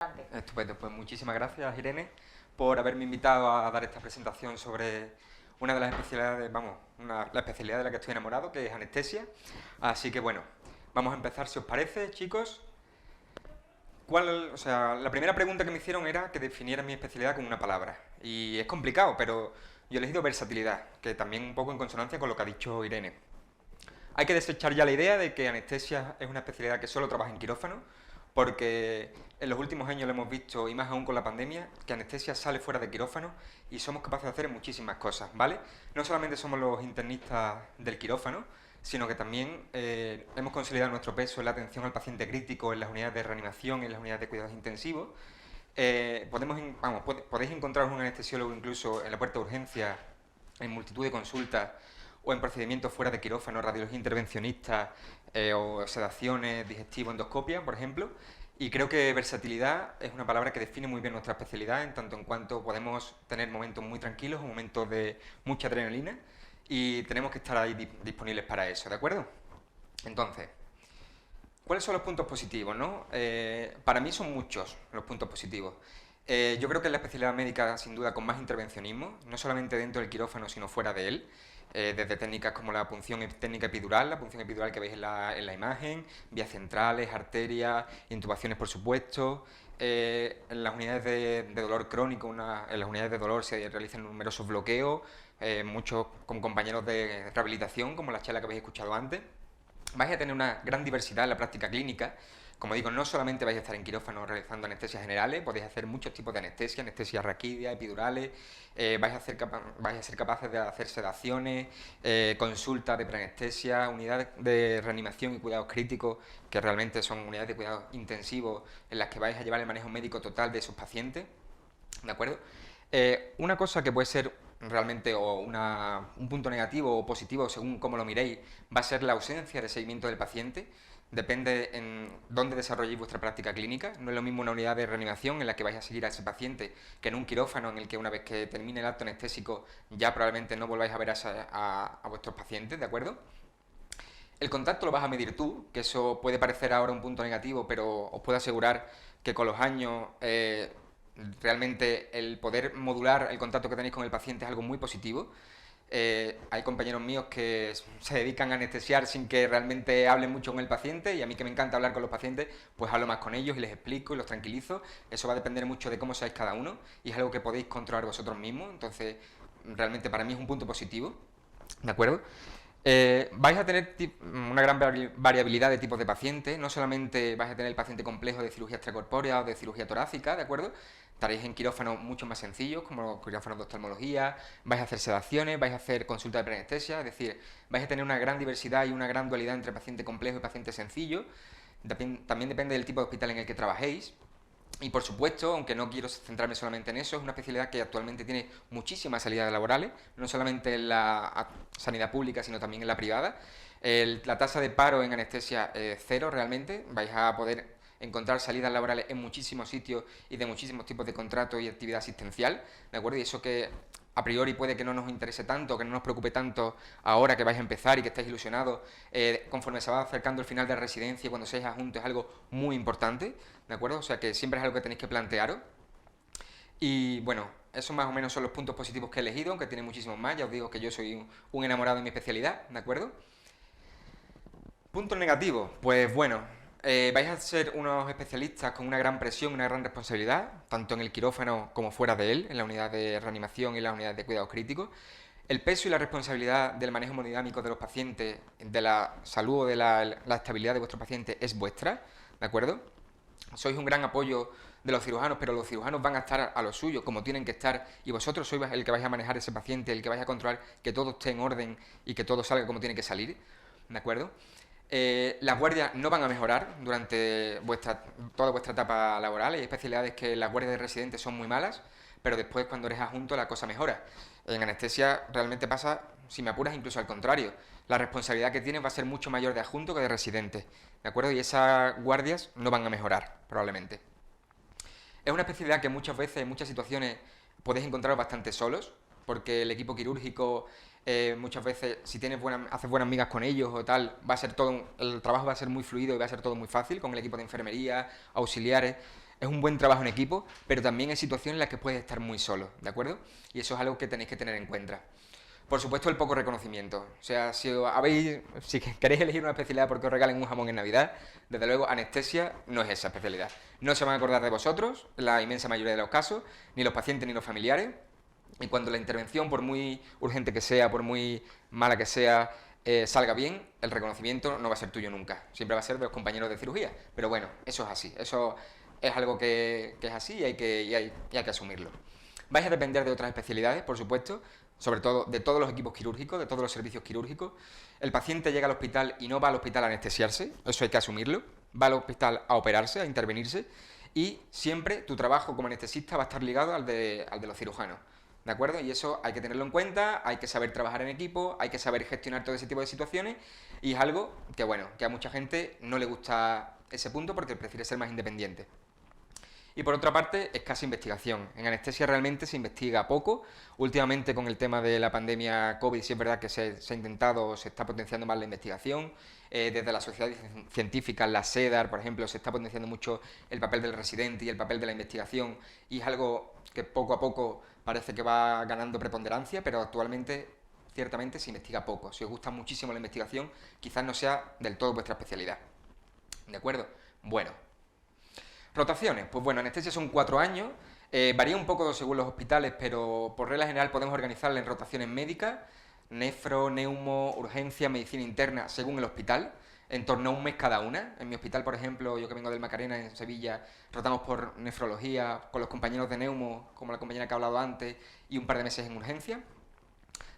Adelante. Estupendo, pues muchísimas gracias, Irene, por haberme invitado a dar esta presentación sobre una de las especialidades, vamos, la especialidad de la que estoy enamorado, que es anestesia. Así que bueno, vamos a empezar si os parece, chicos. La primera pregunta que me hicieron era que definiera mi especialidad con una palabra. Y es complicado, pero yo he elegido versatilidad, que también un poco en consonancia con lo que ha dicho Irene. Hay que desechar ya la idea de que anestesia es una especialidad que solo trabaja en quirófano, porque en los últimos años lo hemos visto, y más aún con la pandemia, que anestesia sale fuera de quirófano y somos capaces de hacer muchísimas cosas, ¿vale? No solamente somos los internistas del quirófano, sino que también hemos consolidado nuestro peso en la atención al paciente crítico, en las unidades de reanimación, en las unidades de cuidados intensivos. Podéis encontrar un anestesiólogo incluso en la puerta de urgencia, en multitud de consultas o en procedimientos fuera de quirófano, radiología intervencionista o sedaciones, digestivo, endoscopia, por ejemplo. Y creo que versatilidad es una palabra que define muy bien nuestra especialidad, en tanto en cuanto podemos tener momentos muy tranquilos, momentos de mucha adrenalina, y tenemos que estar ahí disponibles para eso, ¿de acuerdo? Entonces, ¿cuáles son los puntos positivos, no? Para mí son muchos los puntos positivos. Yo creo que es la especialidad médica, sin duda, con más intervencionismo, no solamente dentro del quirófano, sino fuera de él, desde técnicas como la punción técnica epidural, la punción epidural que veis en la imagen, vías centrales, arterias, intubaciones, por supuesto. En las unidades de dolor crónico, en las unidades de dolor se realizan numerosos bloqueos, muchos con compañeros de rehabilitación, como la charla que habéis escuchado antes. Vais a tener una gran diversidad en la práctica clínica. Como digo, no solamente vais a estar en quirófano realizando anestesias generales, podéis hacer muchos tipos de anestesia, anestesia raquídea, epidurales, vais a ser capaces de hacer sedaciones, consultas de preanestesia, unidades de reanimación y cuidados críticos, que realmente son unidades de cuidados intensivos en las que vais a llevar el manejo médico total de esos pacientes. ¿De acuerdo? Una cosa que puede ser realmente un punto negativo o positivo, según cómo lo miréis, va a ser la ausencia de seguimiento del paciente. Depende en dónde desarrolléis vuestra práctica clínica. No es lo mismo una unidad de reanimación en la que vais a seguir a ese paciente que en un quirófano en el que una vez que termine el acto anestésico ya probablemente no volváis a ver a vuestros pacientes, ¿de acuerdo? El contacto lo vas a medir tú, que eso puede parecer ahora un punto negativo, pero os puedo asegurar que con los años realmente el poder modular el contacto que tenéis con el paciente es algo muy positivo. Hay compañeros míos que se dedican a anestesiar sin que realmente hablen mucho con el paciente, y a mí que me encanta hablar con los pacientes, pues hablo más con ellos y les explico y los tranquilizo. Eso va a depender mucho de cómo seáis cada uno y es algo que podéis controlar vosotros mismos, entonces realmente para mí es un punto positivo, ¿de acuerdo? Vais a tener una gran variabilidad de tipos de pacientes. No solamente vais a tener el paciente complejo de cirugía extracorpórea o de cirugía torácica, ¿de acuerdo? Estaréis en quirófanos mucho más sencillos, como los quirófanos de oftalmología, vais a hacer sedaciones, vais a hacer consulta de preanestesia, es decir, vais a tener una gran diversidad y una gran dualidad entre paciente complejo y paciente sencillo. También depende del tipo de hospital en el que trabajéis. Y por supuesto, aunque no quiero centrarme solamente en eso, es una especialidad que actualmente tiene muchísimas salidas laborales, no solamente en la sanidad pública, sino también en la privada. La tasa de paro en anestesia es cero realmente, vais a poder encontrar salidas laborales en muchísimos sitios y de muchísimos tipos de contratos y actividad asistencial, ¿de acuerdo? Y eso que a priori puede que no nos interese tanto, que no nos preocupe tanto ahora que vais a empezar y que estáis ilusionados, conforme se va acercando el final de la residencia y cuando seáis adjuntos es algo muy importante, ¿de acuerdo? O sea que siempre es algo que tenéis que plantearos. Y bueno, esos más o menos son los puntos positivos que he elegido, aunque tiene muchísimos más, ya os digo que yo soy un enamorado de mi especialidad, ¿de acuerdo? Puntos negativos, pues bueno, vais a ser unos especialistas con una gran presión, una gran responsabilidad, tanto en el quirófano como fuera de él, en la unidad de reanimación y en las unidades de cuidados críticos. El peso y la responsabilidad del manejo hemodinámico de los pacientes, de la salud o de la estabilidad de vuestros pacientes es vuestra, ¿de acuerdo? Sois un gran apoyo de los cirujanos, pero los cirujanos van a estar a lo suyo, como tienen que estar, y vosotros sois el que vais a manejar ese paciente, el que vais a controlar que todo esté en orden y que todo salga como tiene que salir, ¿de acuerdo? Las guardias no van a mejorar durante toda vuestra etapa laboral. Hay especialidades que las guardias de residentes son muy malas, pero después cuando eres adjunto la cosa mejora. En anestesia realmente pasa, si me apuras, incluso al contrario. La responsabilidad que tienes va a ser mucho mayor de adjunto que de residente, ¿de acuerdo? Y esas guardias no van a mejorar, probablemente. Es una especialidad que muchas veces, en muchas situaciones, podéis encontrar bastante solos, porque el equipo quirúrgico muchas veces, si haces buenas migas con ellos o tal, el trabajo va a ser muy fluido y va a ser todo muy fácil con el equipo de enfermería, auxiliares. es un buen trabajo en equipo, pero también hay situaciones en las que puedes estar muy solo, ¿de acuerdo? Y eso es algo que tenéis que tener en cuenta. Por supuesto, el poco reconocimiento. O sea, si queréis elegir una especialidad porque os regalen un jamón en Navidad, desde luego anestesia no es esa especialidad. No se van a acordar de vosotros, la inmensa mayoría de los casos, ni los pacientes ni los familiares. Y cuando la intervención, por muy urgente que sea, por muy mala que sea, salga bien, el reconocimiento no va a ser tuyo nunca. Siempre va a ser de los compañeros de cirugía. Pero bueno, eso es así. Eso es algo que es así y hay que asumirlo. Vais a depender de otras especialidades, por supuesto, sobre todo de todos los equipos quirúrgicos, de todos los servicios quirúrgicos. El paciente llega al hospital y no va al hospital a anestesiarse, eso hay que asumirlo. Va al hospital a operarse, a intervenirse, y siempre tu trabajo como anestesista va a estar ligado al de los cirujanos. ¿De acuerdo? Y eso hay que tenerlo en cuenta, hay que saber trabajar en equipo, hay que saber gestionar todo ese tipo de situaciones, y es algo que, bueno, que a mucha gente no le gusta ese punto porque prefiere ser más independiente. Y por otra parte, escasa investigación. En anestesia realmente se investiga poco. Últimamente con el tema de la pandemia COVID sí es verdad que se ha intentado, se está potenciando más la investigación. Desde la sociedad científica, la SEDAR, por ejemplo, se está potenciando mucho el papel del residente y el papel de la investigación. Y es algo que poco a poco parece que va ganando preponderancia, pero actualmente ciertamente se investiga poco. Si os gusta muchísimo la investigación, quizás no sea del todo vuestra especialidad. ¿De acuerdo? Bueno, rotaciones, pues bueno, anestesia son 4 años, varía un poco según los hospitales, pero por regla general podemos organizarla en rotaciones médicas, nefro, neumo, urgencia, medicina interna, según el hospital, en torno a un mes cada una. En mi hospital, por ejemplo, yo que vengo del Macarena, en Sevilla, rotamos por nefrología, con los compañeros de neumo, como la compañera que ha hablado antes, y un par de meses en urgencia.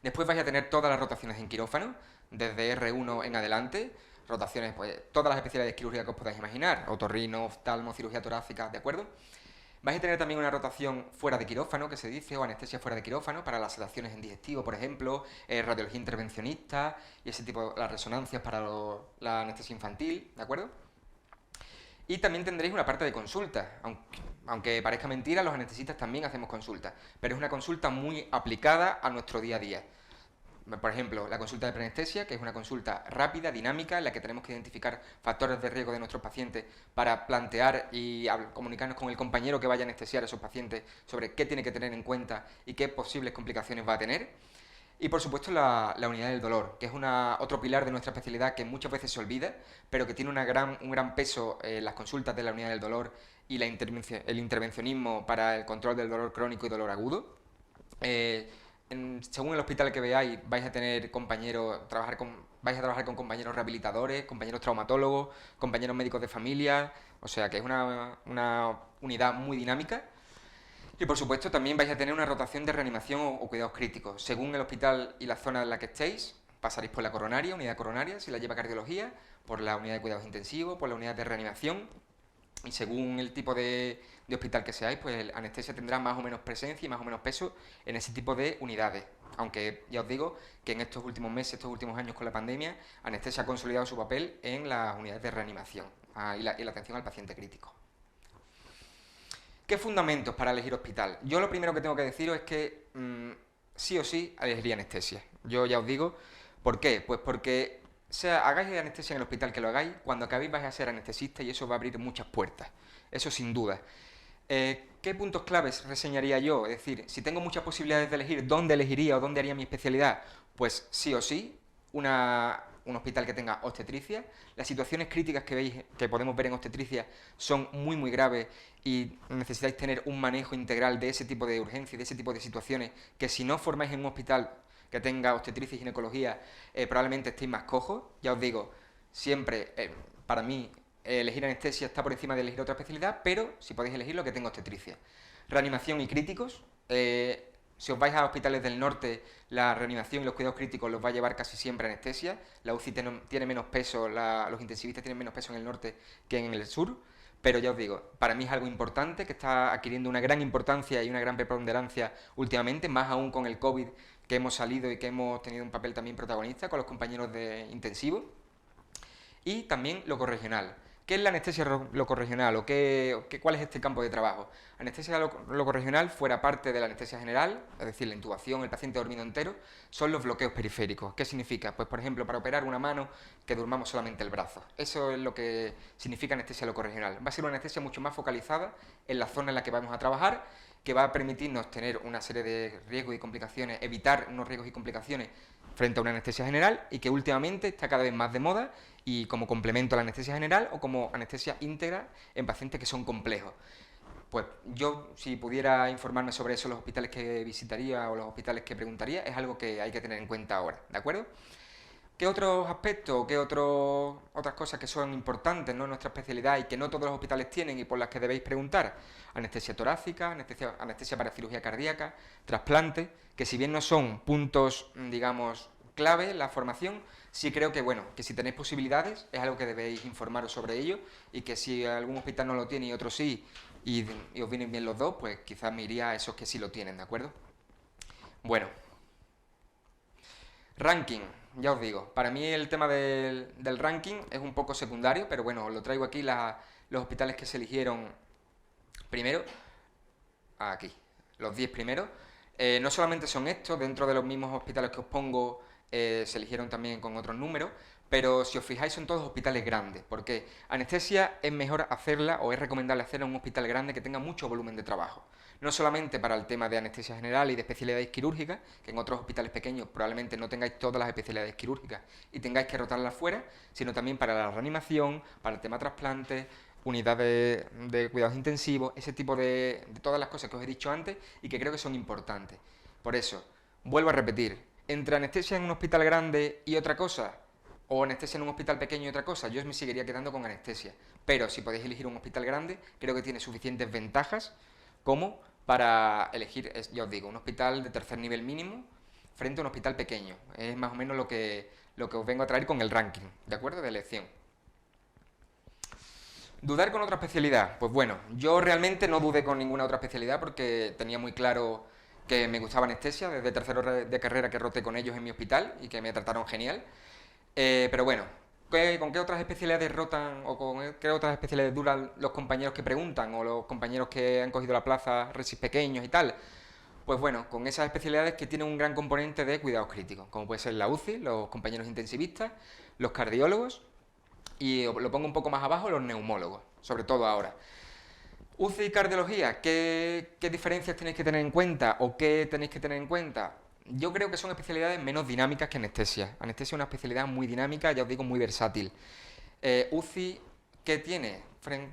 Después vais a tener todas las rotaciones en quirófano, desde R1 en adelante, rotaciones, pues todas las especialidades quirúrgicas que os podáis imaginar, otorrino, oftalmo, cirugía torácica, ¿de acuerdo? Vais a tener también una rotación fuera de quirófano, que se dice, o anestesia fuera de quirófano, para las sedaciones en digestivo, por ejemplo, radiología intervencionista y ese tipo, las resonancias para la anestesia infantil, ¿de acuerdo? Y también tendréis una parte de consulta, aunque parezca mentira, los anestesistas también hacemos consulta, pero es una consulta muy aplicada a nuestro día a día. Por ejemplo, la consulta de preanestesia, que es una consulta rápida, dinámica, en la que tenemos que identificar factores de riesgo de nuestros pacientes para plantear y comunicarnos con el compañero que vaya a anestesiar a esos pacientes sobre qué tiene que tener en cuenta y qué posibles complicaciones va a tener. Y por supuesto la unidad del dolor, que es otro pilar de nuestra especialidad que muchas veces se olvida, pero que tiene un gran peso en las consultas de la unidad del dolor y el intervencionismo para el control del dolor crónico y dolor agudo. Según el hospital que veáis, vais a tener vais a trabajar con compañeros rehabilitadores, compañeros traumatólogos, compañeros médicos de familia, o sea que es una unidad muy dinámica. Y por supuesto también vais a tener una rotación de reanimación o cuidados críticos. Según el hospital y la zona en la que estéis, pasaréis por la coronaria, unidad coronaria, si la lleva cardiología, por la unidad de cuidados intensivos, por la unidad de reanimación. Y según el tipo de hospital que seáis, pues el anestesia tendrá más o menos presencia y más o menos peso en ese tipo de unidades. Aunque ya os digo que en estos últimos meses, estos últimos años con la pandemia, anestesia ha consolidado su papel en las unidades de reanimación y la atención al paciente crítico. ¿Qué fundamentos para elegir hospital? Yo lo primero que tengo que deciros es que sí o sí elegiría anestesia. Yo ya os digo, ¿por qué? Pues porque hagáis anestesia en el hospital que lo hagáis, cuando acabéis vais a ser anestesista y eso va a abrir muchas puertas. Eso sin duda. ¿Qué puntos claves reseñaría yo? Es decir, si tengo muchas posibilidades de elegir dónde elegiría o dónde haría mi especialidad, pues sí o sí, un hospital que tenga obstetricia. Las situaciones críticas que podemos ver en obstetricia son muy muy graves y necesitáis tener un manejo integral de ese tipo de urgencias, de ese tipo de situaciones, que si no formáis en un hospital que tenga obstetricia y ginecología, probablemente estéis más cojos. Ya os digo, siempre, para mí, elegir anestesia está por encima de elegir otra especialidad, pero si podéis elegir lo que tenga obstetricia. Reanimación y críticos. Si os vais a hospitales del norte, la reanimación y los cuidados críticos los va a llevar casi siempre anestesia. La UCI tiene menos peso, los intensivistas tienen menos peso en el norte que en el sur. Pero ya os digo, para mí es algo importante, que está adquiriendo una gran importancia y una gran preponderancia últimamente, más aún con el COVID, que hemos salido y que hemos tenido un papel también protagonista con los compañeros de intensivo. Y también lo corregional, ¿Qué es la anestesia locorregional cuál es este campo de trabajo? Anestesia locorregional, fuera parte de la anestesia general, es decir, la intubación, el paciente dormido entero, son los bloqueos periféricos. ¿Qué significa? Pues, por ejemplo, para operar una mano, que durmamos solamente el brazo. Eso es lo que significa anestesia locorregional. Va a ser una anestesia mucho más focalizada en la zona en la que vamos a trabajar, que va a permitirnos tener una serie de riesgos y complicaciones, evitar unos riesgos y complicaciones frente a una anestesia general, y que últimamente está cada vez más de moda y como complemento a la anestesia general o como anestesia íntegra en pacientes que son complejos. Pues yo, si pudiera informarme sobre eso, los hospitales que visitaría o los hospitales que preguntaría, es algo que hay que tener en cuenta ahora, ¿de acuerdo? ¿Qué otros aspectos, otras cosas que son importantes, ¿no?, en nuestra especialidad y que no todos los hospitales tienen y por las que debéis preguntar? Anestesia torácica, anestesia para cirugía cardíaca, trasplante, que si bien no son puntos, digamos, clave en la formación, sí creo que, bueno, que si tenéis posibilidades es algo que debéis informaros sobre ello, y que si algún hospital no lo tiene y otro sí, y os vienen bien los dos, pues quizás me iría a esos que sí lo tienen, ¿de acuerdo? Bueno, ranking, ya os digo, para mí el tema del ranking es un poco secundario, pero bueno, os lo traigo aquí, los hospitales que se eligieron primero, aquí, los 10 primeros. No solamente son estos, dentro de los mismos hospitales que os pongo se eligieron también con otros números, pero si os fijáis son todos hospitales grandes, porque anestesia es mejor hacerla o es recomendable hacerla en un hospital grande que tenga mucho volumen de trabajo. No solamente para el tema de anestesia general y de especialidades quirúrgicas, que en otros hospitales pequeños probablemente no tengáis todas las especialidades quirúrgicas y tengáis que rotarlas fuera, sino también para la reanimación, para el tema trasplante, unidades de cuidados intensivos, ese tipo de todas las cosas que os he dicho antes y que creo que son importantes. Por eso, vuelvo a repetir, entre anestesia en un hospital grande y otra cosa, o anestesia en un hospital pequeño y otra cosa, yo me seguiría quedando con anestesia. Pero si podéis elegir un hospital grande, creo que tiene suficientes ventajas como para elegir, ya os digo, un hospital de tercer nivel mínimo frente a un hospital pequeño. Es más o menos lo que os vengo a traer con el ranking, ¿de acuerdo? De elección. ¿Dudar con otra especialidad? Pues bueno, yo realmente no dudé con ninguna otra especialidad porque tenía muy claro que me gustaba anestesia, desde tercero de carrera que roté con ellos en mi hospital y que me trataron genial. Pero bueno, ¿con qué otras especialidades rotan o con qué otras especialidades duran los compañeros que preguntan o los compañeros que han cogido la plaza, resis pequeños y tal? Pues bueno, con esas especialidades que tienen un gran componente de cuidados críticos, como puede ser la UCI, los compañeros intensivistas, los cardiólogos y lo pongo un poco más abajo, los neumólogos, sobre todo ahora. UCI y cardiología, ¿qué diferencias tenéis que tener en cuenta o qué tenéis que tener en cuenta? Yo creo que son especialidades menos dinámicas que anestesia. Anestesia es una especialidad muy dinámica, ya os digo, muy versátil. UCI, ¿qué tiene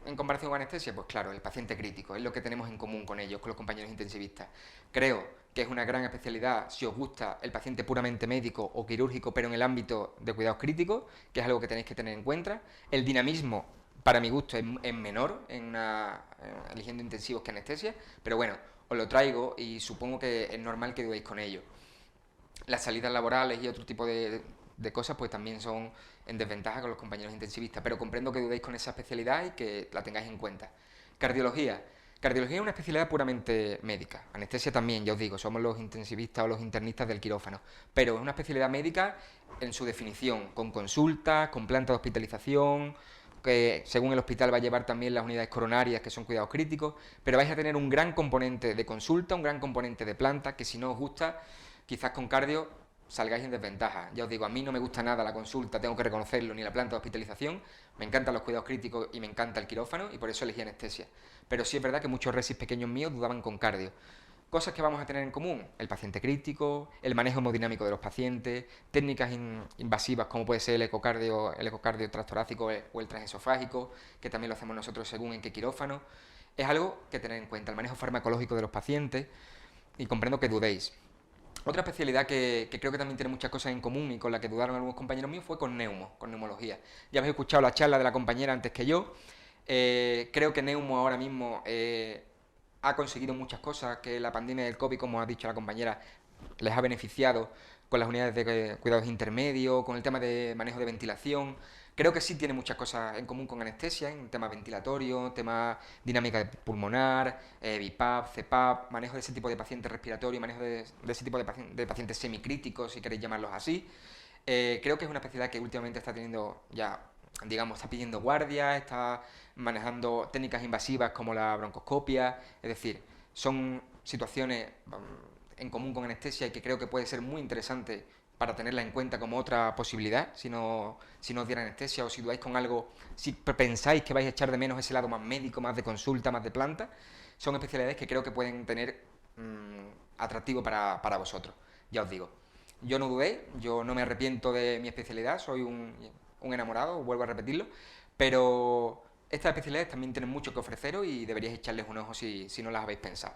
en comparación con anestesia? Pues claro, el paciente crítico, es lo que tenemos en común con ellos, con los compañeros intensivistas. Creo que es una gran especialidad si os gusta el paciente puramente médico o quirúrgico, pero en el ámbito de cuidados críticos, que es algo que tenéis que tener en cuenta. El dinamismo, para mi gusto, es menor eligiendo intensivos que anestesia, pero bueno, os lo traigo y supongo que es normal que dudéis con ello. Las salidas laborales y otro tipo de cosas pues también son en desventaja con los compañeros intensivistas, pero comprendo que dudéis con esa especialidad y que la tengáis en cuenta. Cardiología. Cardiología es una especialidad puramente médica. Anestesia también, ya os digo, somos los intensivistas o los internistas del quirófano, pero es una especialidad médica en su definición, con consultas, con planta de hospitalización, que según el hospital va a llevar también las unidades coronarias, que son cuidados críticos, pero vais a tener un gran componente de consulta, un gran componente de planta, que si no os gusta, quizás con cardio salgáis en desventaja. Ya os digo, a mí no me gusta nada la consulta, tengo que reconocerlo, ni la planta de hospitalización, me encantan los cuidados críticos y me encanta el quirófano, y por eso elegí anestesia. Pero sí es verdad que muchos resis pequeños míos dudaban con cardio. Cosas que vamos a tener en común: el paciente crítico, el manejo hemodinámico de los pacientes, técnicas invasivas como puede ser el ecocardio transtorácico o el transesofágico, que también lo hacemos nosotros según en qué quirófano. Es algo que tener en cuenta, el manejo farmacológico de los pacientes, y comprendo que dudéis. Otra especialidad que creo que también tiene muchas cosas en común y con la que dudaron algunos compañeros míos fue con neumología. Ya habéis escuchado la charla de la compañera antes que yo. Creo que neumo ahora mismo ha conseguido muchas cosas, que la pandemia del COVID, como ha dicho la compañera, les ha beneficiado con las unidades de cuidados intermedios, con el tema de manejo de ventilación. Creo que sí tiene muchas cosas en común con anestesia, en tema ventilatorio, tema dinámica pulmonar, BiPAP, CPAP, manejo de ese tipo de pacientes respiratorios, manejo de ese tipo de pacientes semicríticos, si queréis llamarlos así. Creo que es una especialidad que últimamente está teniendo ya digamos, está pidiendo guardia, está manejando técnicas invasivas como la broncoscopia, es decir, son situaciones en común con anestesia y que creo que puede ser muy interesante para tenerla en cuenta como otra posibilidad, si no os diera anestesia o si dudáis con algo, si pensáis que vais a echar de menos ese lado más médico, más de consulta, más de planta, son especialidades que creo que pueden tener atractivo para vosotros, ya os digo. Yo no dudé, yo no me arrepiento de mi especialidad, soy un enamorado, vuelvo a repetirlo, pero estas especialidades también tienen mucho que ofreceros y deberíais echarles un ojo si no las habéis pensado.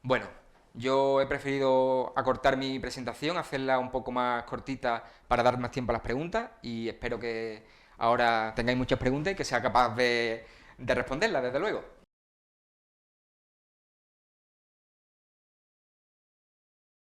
Bueno, yo he preferido acortar mi presentación, hacerla un poco más cortita para dar más tiempo a las preguntas y espero que ahora tengáis muchas preguntas y que sea capaz de responderlas, desde luego.